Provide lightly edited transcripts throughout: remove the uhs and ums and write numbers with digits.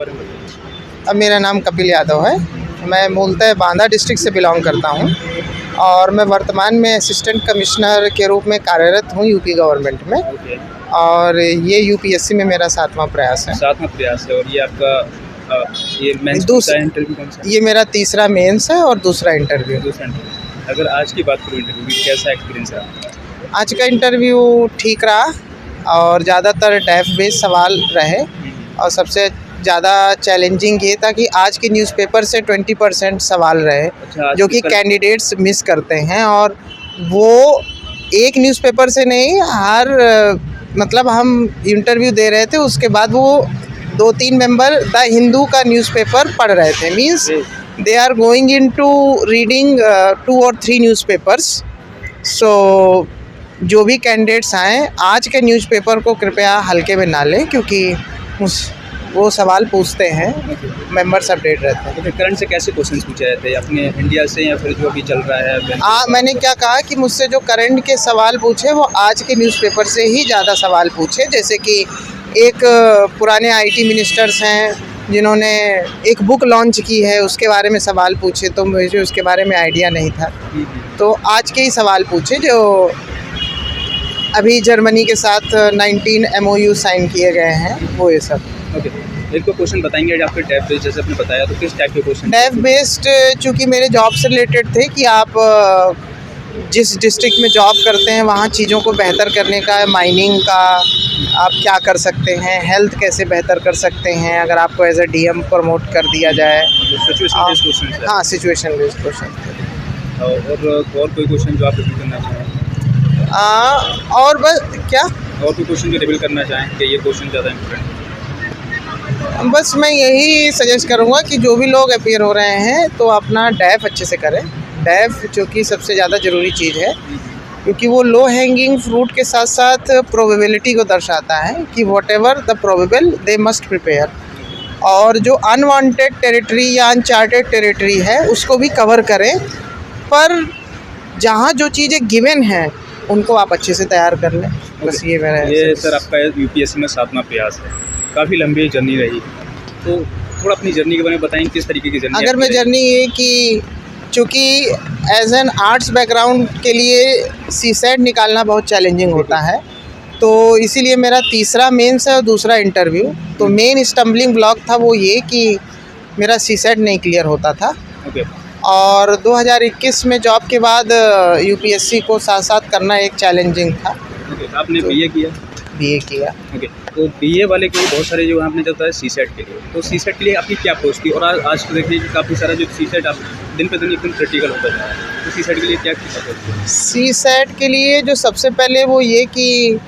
अब मेरा नाम कपिल यादव है। मैं मूलतः बांदा डिस्ट्रिक्ट से बिलोंग करता हूँ और मैं वर्तमान में असिस्टेंट कमिश्नर के रूप में कार्यरत हूँ यूपी गवर्नमेंट में। ओके। और ये यूपीएससी में मेरा 7वां प्रयास है। 7वां प्रयास है। और ये आपका ये मेंस का इंटरव्यू कौन सा है? ये मेरा तीसरा मेंस है और दूसरा इंटरव्यू। दूसरा इंटरव्यू। अगर आज की बात करूँ इंटरव्यू की, कैसा एक्सपीरियंस है? आज का इंटरव्यू ठीक रहा और ज़्यादातर डेफ बेस्ड सवाल रहे और सबसे ज़्यादा चैलेंजिंग ये था कि आज के न्यूज़पेपर से 20% सवाल रहे। अच्छा, जो कि कैंडिडेट्स मिस करते हैं। और वो एक न्यूज़पेपर से नहीं, हर मतलब हम इंटरव्यू दे रहे थे, उसके बाद वो 2-3 मेंबर द हिंदू का न्यूज़पेपर पढ़ रहे थे। Means they are going into reading 2 और 3 न्यूज़पेपर्स। सो जो भी कैंडिडेट्स आएँ आज के न्यूज़पेपर को कृपया हल्के में ना लें, क्योंकि वो सवाल पूछते हैं, मेंबर्स अपडेट रहते हैं। तो करंट से कैसे क्वेश्चंस पूछे जाते हैं अपने इंडिया से, या फिर जो अभी चल रहा है? मैंने क्या कहा कि मुझसे जो करंट के सवाल पूछे वो आज के न्यूज़पेपर से ही ज़्यादा सवाल पूछे। जैसे कि एक पुराने आईटी मिनिस्टर्स हैं जिन्होंने एक बुक लॉन्च की है, उसके बारे में सवाल पूछे, तो मुझे उसके बारे में आइडिया नहीं था। तो आज के ही सवाल पूछे जो अभी जर्मनी के साथ 19 MOU साइन किए गए हैं, वो ये सब। ओके। एक तो क्वेश्चन बताएंगे आपके टैब बेस्ड, जैसे आपने बताया, तो किस टाइप के क्वेश्चन? टैब बेस्ड चूँकि मेरे जॉब से रिलेटेड थे कि आप जिस डिस्ट्रिक्ट में जॉब करते हैं वहाँ चीज़ों को बेहतर करने का, माइनिंग का आप क्या कर सकते हैं, हेल्थ कैसे बेहतर कर सकते हैं अगर आपको एज ए DM प्रमोट कर दिया जाए। Situation based question? हाँ, सिचुएशन बेस्ड क्वेश्चन। और कोई क्वेश्चन जो आप रिवील करना चाहें? और बस क्या, और कोई क्वेश्चन जो रिवील करना चाहें कि ये क्वेश्चन ज़्यादा इंपॉर्टेंट? बस मैं यही सजेस्ट करूँगा कि जो भी लोग अपीयर हो रहे हैं तो अपना डैफ अच्छे से करें। डैफ जो कि सबसे ज़्यादा ज़रूरी चीज़ है, क्योंकि वो लो हैंगिंग फ्रूट के साथ साथ प्रोबेबिलिटी को दर्शाता है कि whatever the probable they must prepare. और जो अनवांटेड टेरिटरी या अनचार्टेड टेरिटरी है उसको भी कवर करें, पर जहाँ जो चीज़ें गिवन हैं उनको आप अच्छे से तैयार कर लें। बस ये मेरा ये सर आपका यूपीएससी में 7वां प्रयास है, काफ़ी लंबी जर्नी रही, तो थोड़ा अपनी जर्नी के बारे में बताएं, किस तरीके की जर्नी? अगर मैं जर्नी ये कि चूँकि एज एन आर्ट्स बैकग्राउंड के लिए CSAT निकालना बहुत चैलेंजिंग होता है, तो इसीलिए मेरा तीसरा मेंस है और दूसरा इंटरव्यू। तो मेन स्टम्बलिंग ब्लॉक था वो ये कि मेरा CSAT नहीं क्लियर होता था। ओके। और 2021 में जॉब के बाद यूपीएससी को साथ साथ करना एक चैलेंजिंग था। ओके। आपने BA किया? BA किया। ओके। तो BA वाले के बहुत सारे जो आपने जब बताया CSAT के लिए, तो CSAT के लिए आपकी क्या अप्रोच थी? और आज तो देखिए कि काफ़ी सारा जो CSAट आप दिन पे दिन एकदम क्रिटिकल होता जा रहा है, तो CSAट के लिए क्या अप्रोच थी? CSAT के लिए जो सबसे पहले वो ये कि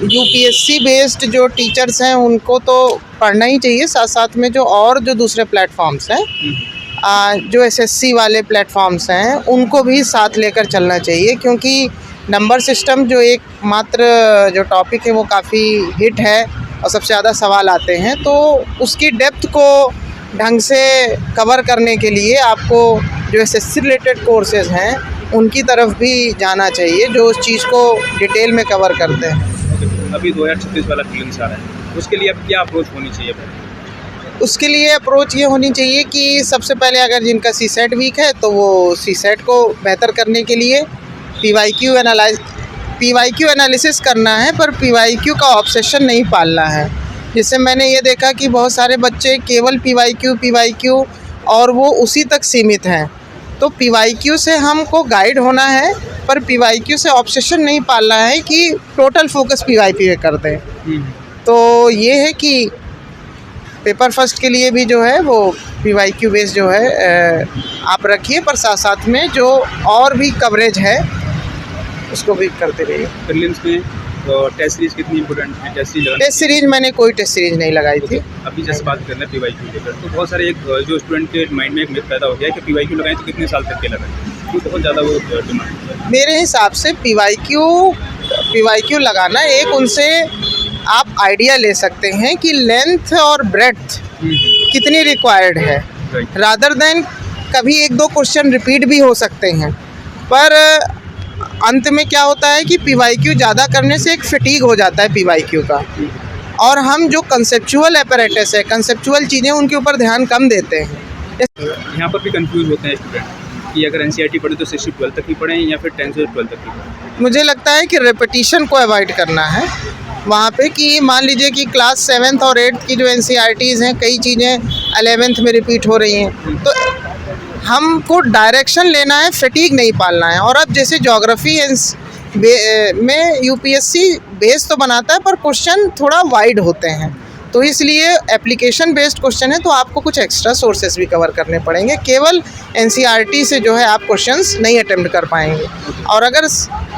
यूपीएससी बेस्ड जो टीचर्स हैं उनको तो पढ़ना ही चाहिए, साथ साथ में जो और जो दूसरे प्लेटफॉर्म्स हैं, जो SSC वाले प्लेटफॉर्म्स हैं उनको भी साथ लेकर चलना चाहिए, क्योंकि नंबर सिस्टम जो एक मात्र जो टॉपिक है वो काफ़ी हिट है और सबसे ज़्यादा सवाल आते हैं। तो उसकी डेप्थ को ढंग से कवर करने के लिए आपको जो SSC रिलेटेड कोर्सेज़ हैं उनकी तरफ भी जाना चाहिए, जो उस चीज़ को डिटेल में कवर करते हैं। अभी 2036 वाला प्रीलिम्स आ रहा है, उसके लिए अब क्या अप्रोच होनी चाहिए? उसके लिए अप्रोच ये होनी चाहिए कि सबसे पहले अगर जिनका CSAT वीक है तो वो CSAT को बेहतर करने के लिए PYQ एनालिसिस करना है, पर PYQ का ऑब्सेशन नहीं पालना है। जिससे मैंने ये देखा कि बहुत सारे बच्चे केवल PYQ और वो उसी तक सीमित हैं। तो PYQ से हमको गाइड होना है, पर PYQ से ऑब्सेशन नहीं पालना है कि टोटल फोकस PYQ पे कर दें। तो ये है कि पेपर फर्स्ट के लिए भी जो है वो PYQ बेस जो है आप रखिए, पर साथ साथ में जो और भी कवरेज है उसको भी करते रहिए। प्रीलिम्स में टेस्ट सीरीज कितनी इंपॉर्टेंट है? टेस्ट सीरीज मैंने कोई टेस्ट सीरीज नहीं लगाई थी। अभी जैसे बात कर रहे हैं PYQ लेकर, तो बहुत सारे एक जो स्टूडेंट के माइंड में एक मिथ पैदा हो गया है कि PYQ लगाएं तो कितने साल तक के लगाएं, तो बहुत ज़्यादा वो डिमांड है। मेरे हिसाब से PYQ लगाना एक उनसे आप आइडिया ले सकते हैं कि लेंथ और ब्रेड्थ कितनी रिक्वायर्ड है, रादर देन कभी 1-2 क्वेश्चन रिपीट भी हो सकते हैं। पर अंत में क्या होता है कि PYQ ज़्यादा करने से एक फटीग हो जाता है PYQ का, और हम जो कंसेप्चुअल अपैरेटस है, कंसेप्चुअल चीज़ें, उनके ऊपर ध्यान कम देते हैं। यहाँ पर भी कंफ्यूज होते हैं स्टूडेंट कि अगर एनसीईआरटी पढ़े तो 6 से 12 तक ही पढ़ें या फिर 10 से 12 तक ही पढ़ें। मुझे लगता है कि रेपिटिशन को अवॉइड करना है वहाँ पे, कि मान लीजिए कि क्लास 7th और 8th की जो एनसीईआरटीज़ हैं, कई चीज़ें 11th में रिपीट हो रही हैं, तो हमको डायरेक्शन लेना है, फटीग नहीं पालना है। और अब जैसे ज्योग्राफी में यूपीएससी बेस तो बनाता है पर क्वेश्चन थोड़ा वाइड होते हैं, तो इसलिए एप्लीकेशन बेस्ड क्वेश्चन है, तो आपको कुछ एक्स्ट्रा सोर्सेस भी कवर करने पड़ेंगे। केवल एनसीईआरटी से जो है आप क्वेश्चंस नहीं अटेम्प्ट कर पाएंगे। और अगर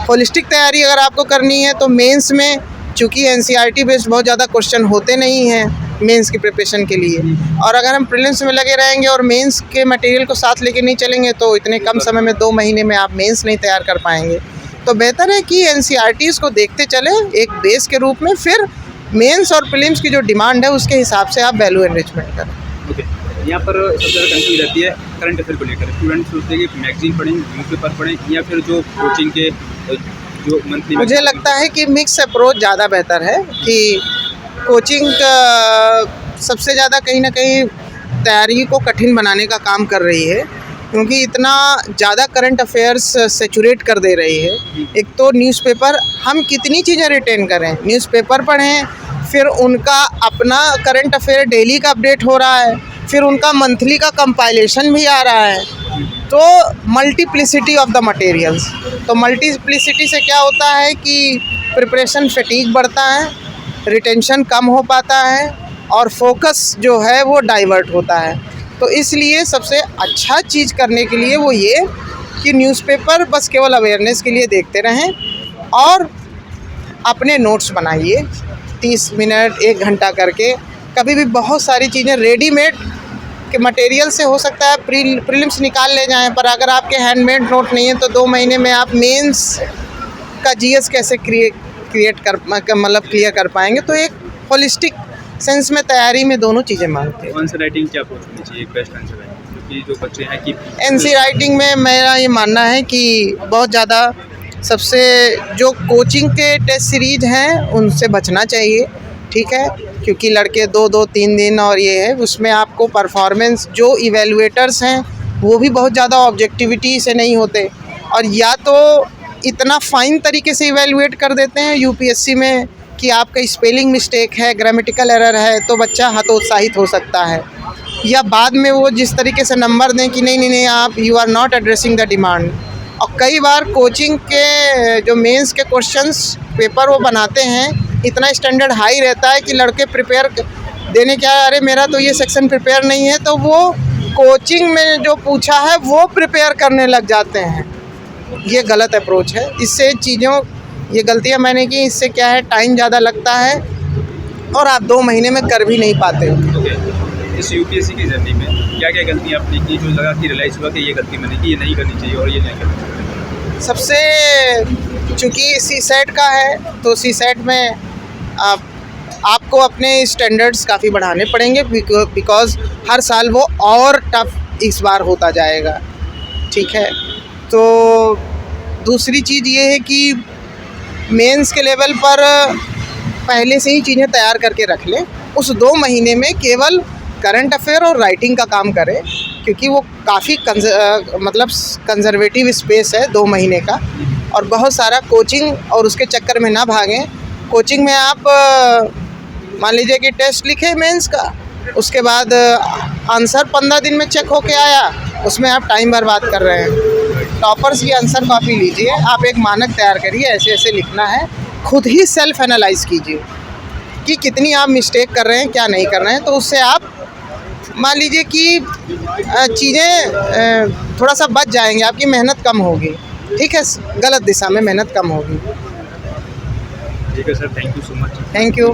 होलिस्टिक तैयारी अगर आपको करनी है तो मेंस में, चूँकि एनसीईआरटी बेस्ड बहुत ज़्यादा क्वेश्चन होते नहीं हैं मेंस की प्रिपरेशन के लिए, और अगर हम प्रीलिम्स में लगे रहेंगे और मेंस के मटेरियल को साथ लेके नहीं चलेंगे तो इतने कम समय में 2 महीने में आप मेंस नहीं तैयार कर पाएंगे। तो बेहतर है कि एनसीईआरटीज़ को देखते चलें एक बेस के रूप में, फिर मेंस और प्रीलिम्स की जो डिमांड है उसके हिसाब से आप वैल्यू एनरिचमेंट करें। ओके, यहाँ पर सबसे ज़्यादा कंफ्यूज रहती है करंट अफेयर को लेकर। स्टूडेंट सोचते हैं कि मैगजीन पढ़ें, न्यूज़पेपर पढ़ें, या फिर जो कोचिंग के जो मंथली। मुझे लगता है कि मिक्स अप्रोच ज़्यादा बेहतर है, कि कोचिंग सबसे ज़्यादा कहीं ना कहीं तैयारी को कठिन बनाने का काम कर रही है, क्योंकि इतना ज़्यादा करंट अफेयर्स सेचुरेट कर दे रही है। एक तो न्यूज़पेपर, हम कितनी चीज़ें रिटेन करें, न्यूज़पेपर पढ़ें, फिर उनका अपना करंट अफेयर डेली का अपडेट हो रहा है, फिर उनका मंथली का कंपाइलेशन भी आ रहा है, तो मल्टीप्लिसिटी ऑफ द मटेरियल्स। तो मल्टीप्लिसिटी से क्या होता है कि प्रिपरेशन फटीग बढ़ता है, रिटेंशन कम हो पाता है, और फोकस जो है वो डाइवर्ट होता है। तो इसलिए सबसे अच्छा चीज़ करने के लिए वो ये कि न्यूज़पेपर बस केवल अवेयरनेस के लिए देखते रहें, और अपने नोट्स बनाइए 30 मिनट 1 घंटा करके। कभी भी बहुत सारी चीज़ें रेडीमेड के मटेरियल से हो सकता है प्रीलिम्स निकाल ले जाएं, पर अगर आपके हैंडमेड नोट नहीं है तो 2 महीने में आप मेंस का जीएस कैसे क्लियर कर पाएंगे। तो एक होलिस्टिक सेंस में तैयारी में दोनों चीज़ें मांगते हैं। आंसर राइटिंग क्या अप्रोच होनी चाहिए, बेस्ट आंसर राइटिंग, क्योंकि जो बच्चे हैं कि एनसी राइटिंग में मेरा ये मानना है कि बहुत ज़्यादा सबसे जो कोचिंग के टेस्ट सीरीज हैं उनसे बचना चाहिए, ठीक है, क्योंकि लड़के 2-2 3 दिन और ये है, उसमें आपको परफॉर्मेंस, जो इवेलुएटर्स हैं वो भी बहुत ज़्यादा ऑब्जेक्टिविटी से नहीं होते, और या तो इतना फाइन तरीके से इवेलुएट कर देते हैं यूपीएससी में कि आपका स्पेलिंग मिस्टेक है, ग्रामेटिकल एरर है, तो बच्चा हतोत्साहित हो सकता है, या बाद में वो जिस तरीके से नंबर दें कि नहीं आप you are not addressing the demand. और कई बार कोचिंग के जो मेंस के क्वेश्चंस पेपर वो बनाते हैं, इतना स्टैंडर्ड हाई रहता है कि लड़के प्रिपेयर देने क्या, अरे मेरा तो ये सेक्शन प्रिपेयर नहीं है, तो वो कोचिंग में जो पूछा है वो प्रिपेयर करने लग जाते हैं। ये गलत अप्रोच है, इससे चीज़ों, ये गलतियां मैंने की, इससे क्या है टाइम ज़्यादा लगता है और आप 2 महीने में कर भी नहीं पाते। इस यूपीएससी की जर्नी में क्या क्या गलतियाँ आपने की जो लगा कि रियलाइज़ हुआ कि ये गलती मैंने की, ये नहीं करनी चाहिए और ये नहीं करनी चाहिए? सबसे, चूँकि सीसेट का है तो सीसेट में आपको अपने स्टैंडर्ड्स काफ़ी बढ़ाने पड़ेंगे, बिकॉज़ हर साल वो और टफ इस बार होता जाएगा, ठीक है। तो दूसरी चीज़ ये है कि मेंस के लेवल पर पहले से ही चीज़ें तैयार करके रख लें। उस 2 महीने में केवल करंट अफेयर और राइटिंग का काम करें, क्योंकि वो काफ़ी कंजर्वेटिव स्पेस है 2 महीने का, और बहुत सारा कोचिंग और उसके चक्कर में ना भागें। कोचिंग में आप मान लीजिए कि टेस्ट लिखे मेंस का, उसके बाद आंसर 15 दिन में चेक होके आया, उसमें आप टाइम बर्बाद कर रहे हैं। टॉपर्स की आंसर कॉपी लीजिए, आप एक मानक तैयार करिए, ऐसे ऐसे लिखना है, खुद ही सेल्फ एनालाइज कीजिए कि कितनी आप मिस्टेक कर रहे हैं, क्या नहीं कर रहे हैं। तो उससे आप मान लीजिए कि चीज़ें थोड़ा सा बच जाएंगे, आपकी मेहनत कम होगी, ठीक है, गलत दिशा में मेहनत कम होगी। ठीक है sir, thank you so much. Thank you.